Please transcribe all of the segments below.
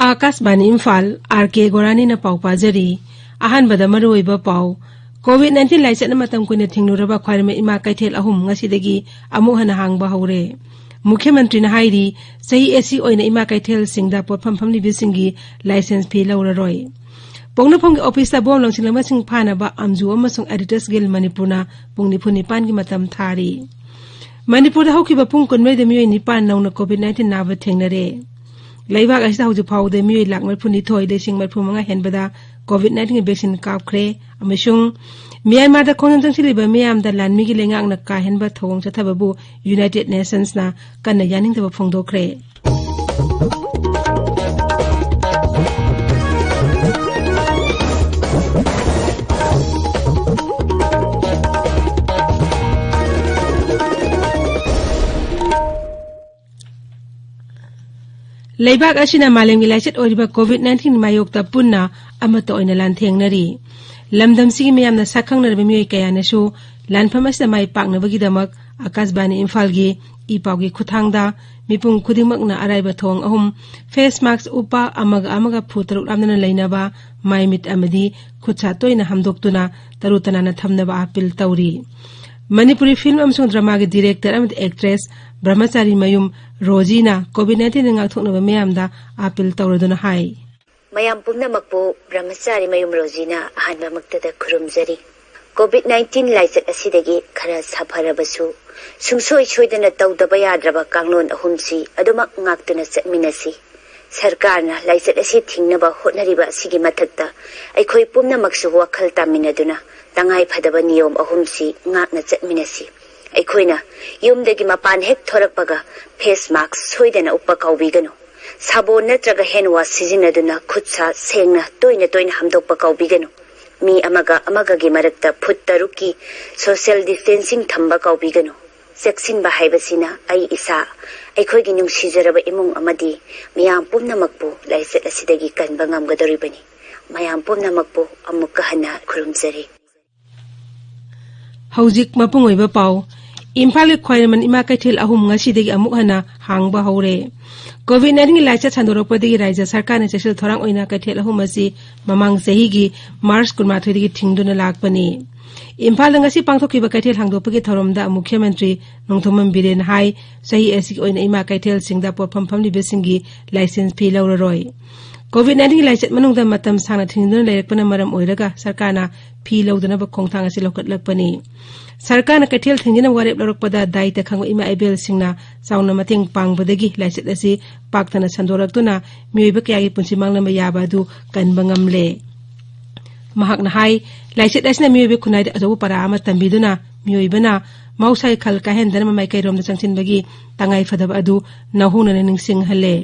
Akashvani Imphal R K गोरानी न पाउ पाजरी अहनबद मरुइब पाउ कोविड-19 लाइचन मतम कुने थिंगनुरबा ख्वारमे इमा कैथेल अहुम ngasiदगी अमु हना हांगबा हौरे मुख्यमंत्री न हाइरी सही एसी ओइना इमा कैथेल सिंगदा पोफम फमली बिसिंगी लाइसेंस फी लौररोय पोंगनफोंग ऑफिस ता बोम लंसिंगलमा सिंग फानाबा अमजु अमसुंग एडिटर्स गिल मणिपुरना पुंगनिफु निपान की मतम थारी मणिपुर हौखिबा पुंग कुनमै द मियोय निपान नौना कोविड-19 नाबा थेंगनरे लैबाग असिदा हौजु फाउदे मियोय लाख मरफुनि थोय देसिंग मरफु मंगा हेनबदा कोविड-19 वैक्सीन कापख्रे अमसुंग म्यांमार दा खोंजंग जंगसिलिबा मियाम दा लानमिगी लेंगांग न काहेनबा थौंग चथाबबु यूनाइटेड नेशंस ना कन्ना यानिंगदबा फोंदोखरे लैबाग असिना मालेमगी लाइचत ओरिबा कोविड-19 मायोक्ता पुन्ना अमत ओइना लानथेंगनरी लमदम सिगी मियामना साखंगनरबा मियोय कयानसु लानफम असिदा माय पाकनबगीदमक आकाशवाणी इम्फालगी इपावगी खुथांगदा मिपुंग खुदिमकना अराइबा थोंग अहुम फेस मास्क उपा अमगा फुतरुक लामना लैनबा मायमित अमदी खुदसा तोइना हमदोक्तुना तरुतनाना थमनबा अपील तौरी मणिपुरी फिल्म अमसुंग ड्रामा के डायरेक्टर अमद एक्ट्रेस ब्रह्मचारी मयुम रोजीना कोविड-19 ngathoknaba miyamda appeal tawraduna hai mayam pumnamakpu brahmachari mayum rojina ahanba maktada khurumjari covid-19 laichat asidagi khara sapharabasu sungsoi soidana tawdaba yadraba kanglon ahumsi adumak ngaktuna chatminasi sarkarna laichat asi thingnaba hotnariba asigi mathakta aikhoi pumnamaksu wakhal taminaduna tangai phadaba niyom ahumsi ngakna chatminasi अखोइना युमदगी मपान हेक थोरकपगा face mask सोइदना उपा काउबिगनु साबोन नत्रगा hand wash सिजिनदुना खुदसा सेंगना तोइना हमदोकपा काउबिगनु मी अमगा गी मरक्ता foot तरुकी social distancing थंबा काउबिगनु सेक्सिनबा हाइबसिना आई इसा अखोइगी नुंसिजरबा इमुंग अमदी मियाम पुमनमकपु lysate असिदगी कनबा ngamgadoribani मयाम पुमनमकपु अमुक्का हना खुरुमजरी हौजिक मपुंग ओइबा पाउ इम्फाल ख्वाइरमन इमा कैथेल अहुम ngasiदगी अमुक हना हांगबा हौरे कोविड-19 लाइचा छांदोरपदगी राज्य सरकार ने चेसल थोरांग ओइना कैथेल अहुम असि ममांग चहीगी मार्च 19 दगी थिंगदुना लाकपनी इम्फाल ngasi पांगथोकिबा कैथेल हांगदोपगी थोरमदा मुख्यमंत्री नोंथोमम बिरेन हाई सही एसी ओइना इमा कैथेल सिंगदा पोफम फमली बेसिंगी लाइसेंस फी लौररोय कोविड-19 लाइचत मनुंगदा मतम सांगना थिंगदुना लेरकपना मरम ओइरगा सरकारना फी लौदनबा खोंथांग असि लौकटलकपनी सरकार कैथेल थिंजना वारेप लौरकपदा दायित्व खंग इमा एबेल सिंगना चाउना मतेंग पांगबदगी लाइचत असि पाक्तना संदोरक्तुना मियोइबा कयागी पुंसि मांगलमा याबादु कनबा ngamle mahakna hai लाइचत असना मियोइबा खुनाइदा अजौ परा अमा तंबिदुना मियोइबना मौसाई खल काहेंदना माय कैरोमदा चंगसिनबगी तंगाई फदब अदु नहुनने निंगसिंग हले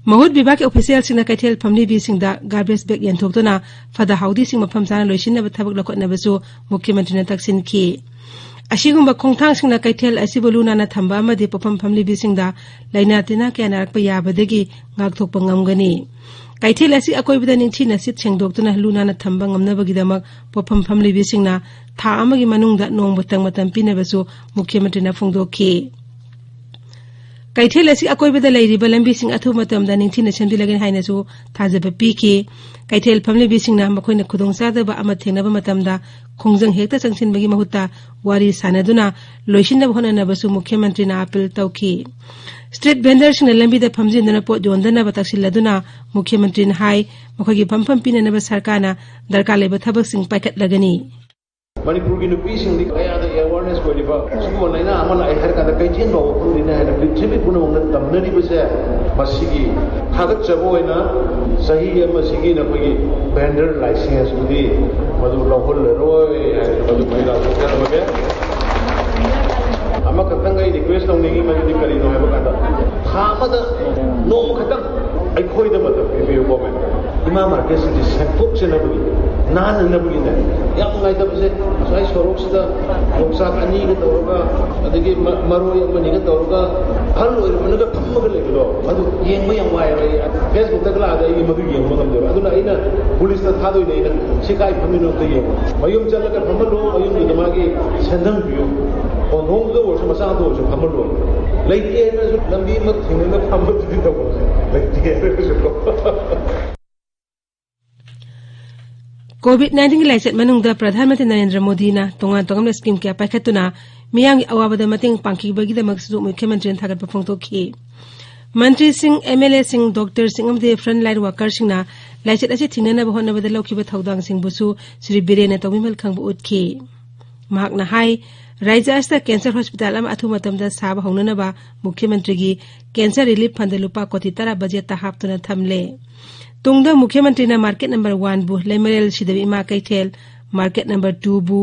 महूत विभाग के ऑफिशियल सिंगना कैथेल फमली बी सिंगदा गार्बेज बैग यंथोक्तुना फदा हाउदी सिंग मफम जाना लोइसिनबा थबक लखोटनबसु मुख्यमंत्री ने तकसिनखी असिगुंबा खोंथांग सिंगना कैथेल असिबु लुनाना थंबा अमदि पोफम फमली बी सिंगदा लाइना तिना क्या नारकपा याबदगी गागथोकपा ngamgani कैथेल असि अकोइबदा निंगथिना सिट सेंगदोक्तुना लुनाना थंबा ngamnabagidamak पोफम फमली बी सिंगना था अमगी मनुंगदा नोंबतंग मतम पिनबसु मुख्यमंत्री ना फोंदोखी कैथेल असि अकोइबदा लैरिबा लंबिसिंग अथु मतमदा निंगथिना सेंबिलगन हाइनसु थाजबा पीकी कैथेल फमली बिसिंगना मखोइना खुदोंसादबा अमा थेंगनबा मतमदा खोंजंग हेक्ता चंगसिनबगी महुत्ता वारी सानदुना लोइसिनबा होननबसु मुख्यमंत्री ना अपील तौखी स्ट्रीट वेंडर्सना लंबिदा फमजिनदना पोट योंदनबा तक्सिलदुना मुख्यमंत्री ना हाई मखोगी फमफम पिननबा सरकारना दरकार लेबा थबकसिंग पाइखतलगनी Manipur की नुपी सिंह दी कया द अवेयरनेस को दिबा सुगो नैना अमला एहर का कैचेन बाव पुरिना है पृथ्वी पुन मंगन तमनरी बसे मसिगी थागत चबो हैना सही मसिगी न पगी वेंडर लाइसेंस बुदी मदु लहोल रोय मदु महिला सोकर बगे अमा खतंग आई रिक्वेस्ट नोंगी मदु करी नो है बकादा थामद नोम खतंग आई खोई द मत पीबी बोमे इमा मार्केट से सेंटोक से नबगी नान नबगी ने याम ngai da bse sai sorok sida loksak ani ga tawga adagi maroy amani ga tawga hal oir managa ꯑꯃꯒ ꯂꯩꯕꯗꯣ ꯃꯗꯨ ꯌꯦꯡꯕ ꯌꯥꯝ ꯋꯥꯏꯑꯕ ꯐꯦꯁꯕꯨꯛꯇꯒ ꯂꯥꯛꯑꯒ ꯑꯩ ꯃꯗꯨ ꯌꯦꯡꯕ ꯉꯝꯗꯦꯕ ꯑꯗꯨꯅ ꯑꯩꯅ ꯄꯨꯂꯤꯁꯇ ꯊꯥꯗꯣꯏꯅꯦ ꯑꯩꯅ ꯁꯤꯀꯥꯏ ꯐꯝꯃꯤꯅꯣ ꯑꯝꯇ ꯌꯦꯡꯉꯣ ꯃꯌꯨꯝ ꯆꯠꯂꯒ ꯐꯝꯍꯜꯂꯣ ꯃꯌꯨꯝꯗꯨꯗ ꯃꯥꯒꯤ ꯁꯦꯟꯗꯪ ꯄꯤꯌꯨ ꯍꯣꯡꯗ ꯑꯣꯏꯔꯁꯨ ꯃꯆꯥꯗ ꯑꯣꯏꯔꯁꯨ ꯐꯝꯍꯜꯂꯣ ꯂꯩꯇꯦ ꯍꯥꯏꯅꯁꯨ ꯂꯝꯕꯤ ꯑꯃ ꯊꯦꯡꯅꯅ ꯐꯝꯕꯗꯨꯗꯤ ꯇꯧꯕꯁꯦ ꯂꯩꯇꯦ ꯍꯥꯏꯔꯒꯁꯨꯀꯣ COVID-19 की लाइचत मनुंगदा प्रधानमंत्री नरेंद्र मोदी ना तोंगान तोंगम स्कीम क्या पाइखतुना मियांग अवाबदा मतंग पांखिबगीदमक सु मुख्यमंत्री थागत पफोंगतोखि मंत्री सिंह एमएलए सिंह डॉक्टर सिंह अमदे फ्रंट लाइन वर्कर सिंहना लाइचत असे थिंगनना बहोनबदा लौखिबा थौदांग सिंहबुसु श्री बिरेन तौमिमल खंगबु उतखि महाकना हाई राज्य अस्ता कैंसर हॉस्पिटल अमा अथु मतमदा साब हौननबा मुख्यमंत्री की कैंसर रिलीफ फंड लुपा कोटी 10 बजेट ता हापतुना थमले तुंगदा मुख्यमंत्री ना मार्केट नंबर 1 बु लेमरेल सिदबी इमा कैथेल मार्केट नंबर 2 बु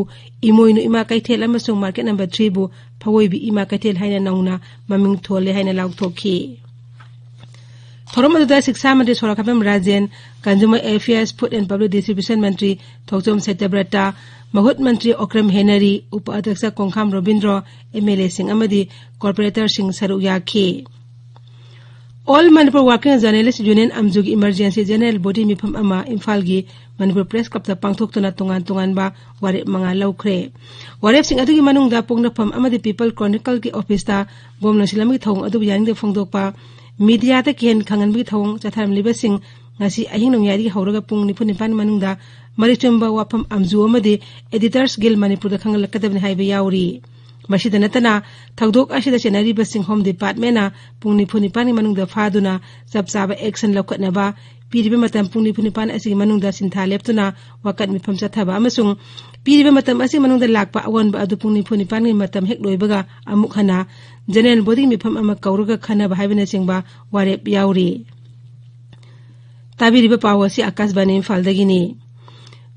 इमोइनु इमा कैथेल अमसुंग मार्केट नंबर 3 बु फवोइबी इमा कैथेल हाइना नौना ममिंग थोले हाइना लाउथोखि थोरमदुदा शिक्षा मंत्री Sorokhaibam Rajen consumer affairs food and public distribution मंत्री थोचोम सत्यव्रता महुत मंत्री ओक्रम हेनरी उप अध्यक्ष कोंखाम रविंद्र एमएलए सिंह अमदी कॉर्पोरेटर सिंह सरुक याखि all Manipur working journalist union अमजुग इमरजेंसी जनरल बॉडी मिफम अमा इम्फाल की मणिपुर प्रेस क्लब ता पांगथोक्तुना तोंगान तोंगान बा वारेप मंगा लौख्रे वारेप सिंह अदुगी मनुंगदा पोंगनफम अमदी पीपल क्रॉनिकल की ऑफिस ता बोम नसिलमगी थौंग अदु यानिंग फोंगदोकपा मीडिया ता केन खंगनबगी थौंग चथारमलिबा Singh ngasi ahing nongyari hauraga pung nipu nipan manungda marichumba wapam amju amadi editors guild manipur da khangal kadabni haiba yauri masida natana thagdok asida chenari basing home department na pung nipu nipan manungda faduna sabsaba action lokatna ba piriba matam pung nipu nipan asi manungda sintha leptuna wakat mifam chathaba amasung piriba matam asi manungda lakpa awan ba adu pung nipu nipan matam hek loibaga amuk hana general body mifam ama kauraga khana ba haibana singba warep yauri ताबिरिबा पावसी Akashvani इम्फालदगिनी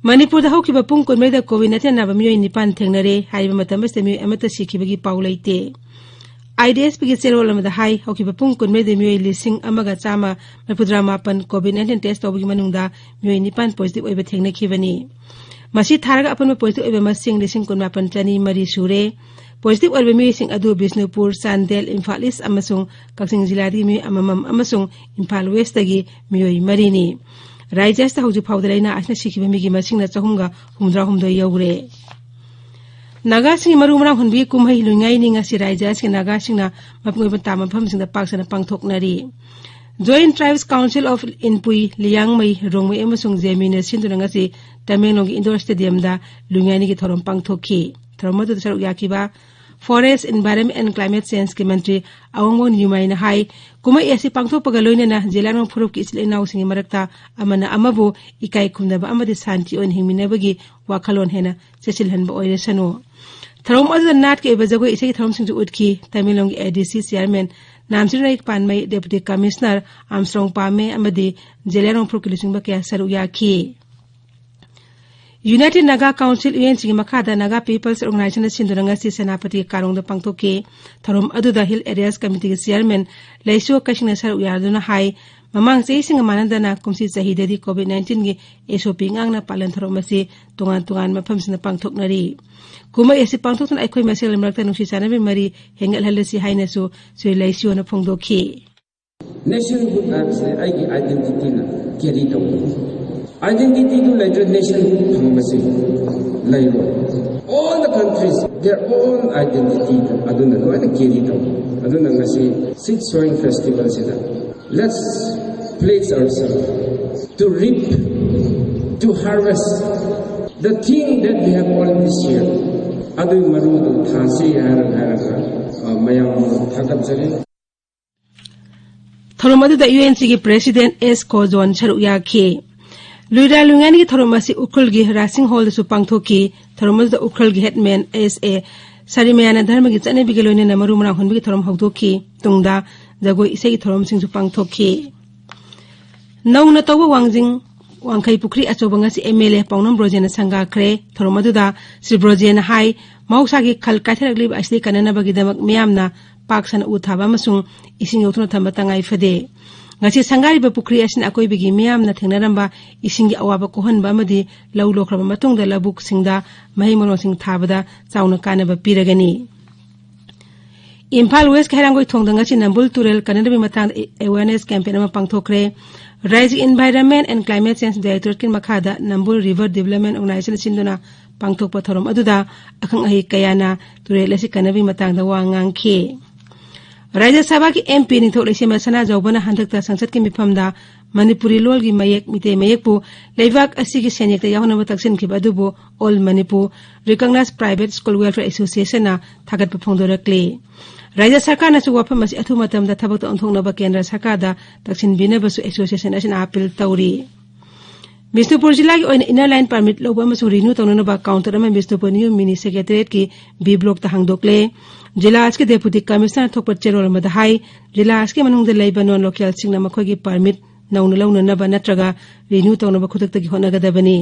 मणिपुरदा हौखिबा पुंग कुनमैदा कोविड-19 नाबा मियोय निपान थेंगनरे हाइबा मतमबस्ते मियोय अमता सिखिबगी पाउ लैते IDSP की सेरोल अमदा high हौखिबा पुंग कुनमैदा मियोय लिसिंग अमगा चामा मपुद्रा मापन कोविड-19 test तौबगी मनुंगदा मियोय निपान positive ओइबा थेंगनखिबनी मसी थारगा अपन positive ओइबा मसिंग लिसिंग कुनमापन चनी मरी सुरे positive ओइबा मियोयसिंग अदु Bishnupur Chandel Imphal east अमसुंग Kakching जिलादी मियोय अममम अमसुंग Imphal waste तगी मियोय मरीनी राज्यस्ता हौजु फाउदलाइना आसना सिखिबा मिगी मसिंगना चहुमगा हुमद्रा हुमदो you're नागासिंग मरुमरा हुनबी कुमहै लुंगाई नि ngasi राज्यसिंग नागासिंगना मपंगोइबा तामफमसिंगदा पाक्सना पांगथोकनरी joint tribes council of Inpui Liangmai Rongmei अमसुंग जेमिना सिंदुना ngasi तमेंगलोंगी इंडोर स्टेडियम दा लुंगाई की थोरम पांगथोखि थोरमदु सरु याकिबा forest environment and climate change के मंत्री अवंगोन युमाइना हाई कुमई एसी पांगथोपगा लोइनना जिलानो फुरुप की इस्लेनाउ सिंग मरक्ता अमना अमबु इकाई खुमदबा अमदि शांति ओन हिमिनबगी वाखलोन हेना सेसिलहनबा ओइरेसनो थरोम अदु नाट के बजगो इसे थरोम सिंजु उठकी तमिलोंग एडीसी चेयरमैन नामसिरनाइक पानमई डेप्यूटी कमिश्नर आमस्ट्रोंग पामे अमदि जिलानो फुरुप की लिसिंगबा के सरु याखी यूनाइटेड नागा काउंसिल यूएनसी मखादा नागा पीपल्स ऑर्गेनाइजेशन सिंदुरंगसी सेनापति कारोंग पांगथोके थरोम अदुदा हिल एरियाज कमिटी के चेयरमैन लैसो कशिंग सरु यादुना हाई ममांग चेसिंग मानदना कुमसी चहीददी कोविड-19 की एसओपी ngang पालन थरोम से तोंगान तोंगान मफमसिन पांगथोकनरी कुमै एसी पांगथोकन अखोय मसेल मरक्ता नुसी चानबे मरी हेंगल हलसी हाइनसु सुइ लैसो न फोंगदोखि नेशनहुड हाबसे आइगी आइडेंटिटी ना केरी तौबो identity to later nationhood phambasi laibo all the countries their own identity aduna loina carry down aduna ngasi sit sowing festival sida let's place ourselves to reap to harvest the thing that we have already shared adu marudu thasi haraga mayam thakap jare थोरमदु the UNC की president S Kojon छरु याखे लुइरा लुंगानी की थोरमसी उखल की रासिंग हॉल दसु पांगथोकी थोरमस द उखल की हेडमैन एसए सरिमयाना धर्म की चने बिगलोने नमरुमरा हुनबी की थोरम हौदोकी तुंगदा जगोई इसे की थोरम सिंसु पांगथोकी नौना तौबा वांजिंग वांखै पुखरी अचोबंगासी एमएलए पाउनम ब्रोजेन संगाख्रे थोरमदुदा श्री ब्रोजेन हाई मौसागी खल काथरगलिब असली कननबगी दमक मियामना पाक्सन उथाबा मसुंग इसिंग योथुना थंबा तंगाई फदे ngasi sangarib pukri asin akoi bigi miyam na thengnaramba isingi awaba kohanba amadi lau lokhraba matungda labuk singda mahi mono sing thabada chauna kanaba piragani Imphal West Kairangoi Thongdanga chi Nambul Turel Kanadabi Matang Awareness Campaign ama pangthokre Rising Environment and Climate Change Directorate kin makhada Nambul River Development Organization chinduna pangthokpa thorom aduda akhang ahi kayana Turel asi Kanabi Matang da wangang khe Rajya Sabha ki MP ni thok lesi masana jawbana handakta sangsad ki mifamda Manipuri lol gi mayek mite mayek pu leibak asi ki senek ta yahona bataksin ki badubo All Manipur Recognized Private School Welfare Association na thagat pa phongdorakle Rajya Sarkar na su wafam asi athu matam da thabak ta onthong na ba Kendra Sarkar da taksin bina basu association asin appeal tawri Bisnupur jila ki oina inner line permit loba masu renew tawna ba counter ama Bisnupur new mini secretariat ki B block ta hangdokle jila as ke deputy commissioner thokpat cherol ma da hai jila as ke manung de laiba non local singna makhoi gi permit nauna launa na ba natraga renew tawna ba khudak ta gi hona gada bani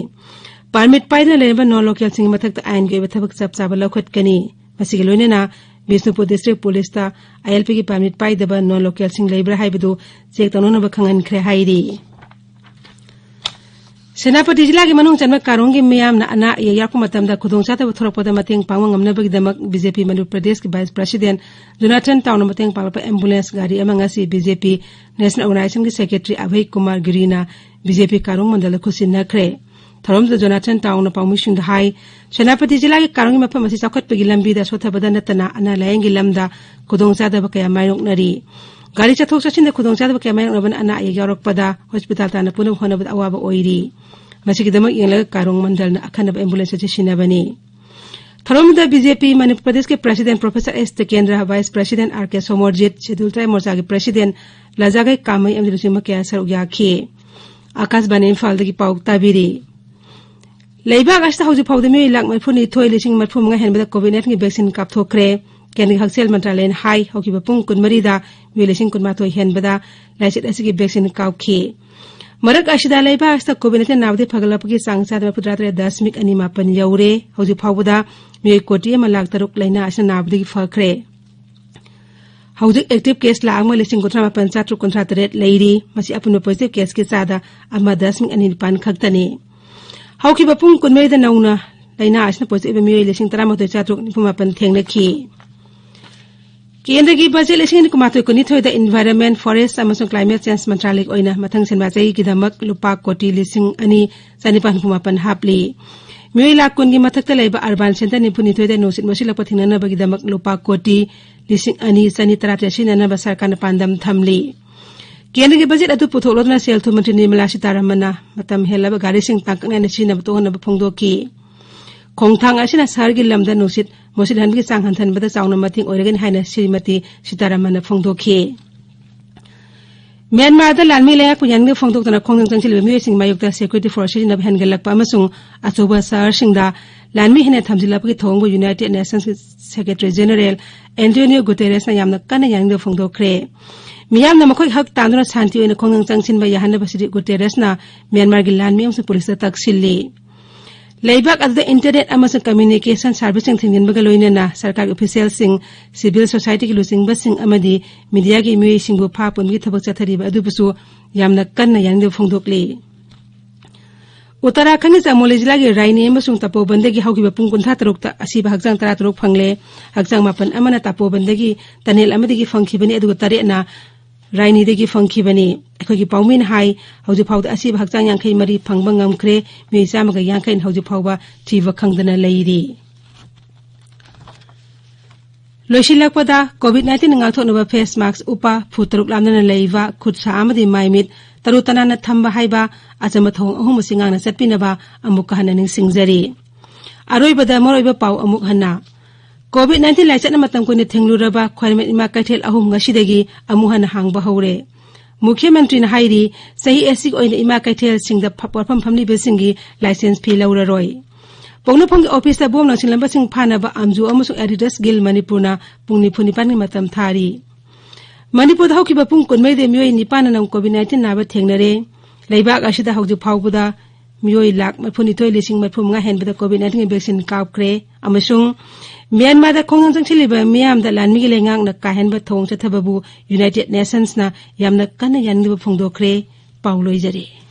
permit paina leba non local sing mathak ta ain ge thabak chap chaba lokhat kani masigi loine na Bisnupur district police ta ILP ki permit pai daba non local sing laibra haibedu check tawna ba khangan khre hairi Senapati jila ki manung chanma karong gi miyam na ana yaku matam da khudong chata thorok pada mateng pangwa ngamna bagi damak BJP Manipur Pradesh ki Vice President Jonathan Town mateng pangpa ambulance gari amanga si BJP National Organization ki Secretary Abhay Kumar Girina BJP karong mandala khusin na khre thorom da Jonathan Town na pangmising da hai Senapati jila ki karong gi mapam asi chakhat pagi lambi da sotha badana tana ana layang gi lamda khudong chata ba kaya mayrok nari Gari chathok chachin da khudong chata ba kaya mayrok naban ana yarok pada hospital ta na punam hona ba awaba oiri Masih kita mak yang laga karong mandal na akan ab ambulance aja sini bani. Tharom da BJP Manipur Pradesh ke President Professor S. Tekendra Vice President R.K. Somorjit Schedule Try Morcha ke President Lajagai Kamai Amdilusi Makia Sar Ugya Khe. Akas bani Imphal da ki pauk tabiri. Leiba agasta hauju pau da mi lak mai phuni thoi lising mat phum nga hen ba COVID-19 ki vaccine kap thokre. Kendi haksel mantralen hai hoki ba pung kun marida mi lising kun ma thoi hen bada laisit asigi vaccine kap khe. Marak ashida laiba asta COVID-19 nawde phagalapagi sangsa da pudratre 10.25 yaure hoji phawda mi koti ma lak taruk laina asna nawde gi fakhre hoji active case la angma lising gotra ma panchatru contract leiri masi apun positive case ke sada ama 10.25 khaktani hauki bapung kunmei da nauna laina asna positive mi lising tarama to chatru nipuma pan thenglakhi Kendra ki budget lesing ko matoi ko ni thoi da environment forest amasung climate change mantralik oina mathang senba chai ki damak lupa koti lising ani sanipan pumapan hapli mioi la kun gi mathak ta leiba urban center ni puni thoi da nosit mosila pathina na bagi damak lupa koti lising ani sani tarate sina na ba sarkar na pandam thamli Kendra ki budget atu puthok lodna sel thu mantri ni mala sitaramana matam helaba gari sing tangkna na sina to na phongdo ki Khongthang asina sargi lamda nosit mosit han gi sang han than bada chawna mating oregan haina Srimati Sitaramana phongdokhi Myanmar da lanmi leya ku yang ne phongdok tana khongdang changchil mi sing mayuk da security forces na han galak pa amasung achoba sar singda lanmi hine thamjila pagi thongbo United Nations Secretary General Antonio Guterres na yamna kana yang ne phongdokre Miyam na makhoi hak tanduna shanti oina khongdang changchin ba yahan ba Sri Guterres na Myanmar gi lanmi amsa police taksilli Laibak at the internet amasang communication service ng tingin bagaloy na sarkar official sing civil society ki lusing basing amadi media ki mi singbu phapun gi thabak chathari ba adubusu yamna kanna yangde phongdokli Uttarakhand ni Jamoli jila gi raini amasung tapo bandagi hauki ba pung kuntha taruk ta asiba hakjang tara taruk phangle hakjang mapan amana tapo bandagi tanel amadi gi phangkhibani adu tare na Raini degi phangkhibani akhoi paumin hai hauju phawda asiba hakjang yangkhai mari phangba ngamkhre mi chamaga yangkhai hauju phawba thiwa khangdana leiri Loishilakpada COVID-19 ngakthoknaba face mask upa phutaruk lamna leiwa khutsa amadi maimit tarutana na thamba haiba achama thong ahum singang na chatpinaba amuk kahana ning singjari aroibada moroiba pau amuk hanna COVID-19 laichatna matam ko ni thengluraba khwarmet ima kaithel ahum ngasidagi amuhana hangba haure Mukhyamantri na hairi sahi esik oina ima kaithel singda phapwarpham phamni besingi license fee lauraroi Pongno pong office ta bom nang lamba sing phana ba amju amusung Adidas Gil Manipurna pungni phuni pani matam thari Manipur da hauki ba pung konmei de mioi nipana nang COVID-19 na ba thengnare leibak asida hauju phawbuda mioi lak maphuni toi lising maphum nga henbada COVID-19 vaccine kaapkre amasung Myanmar da khongjang changchiliba miyam da lanmi gi lengang na ka henba thong chathababu United Nations na yamna kana yanni ba phongdokre pauloi jare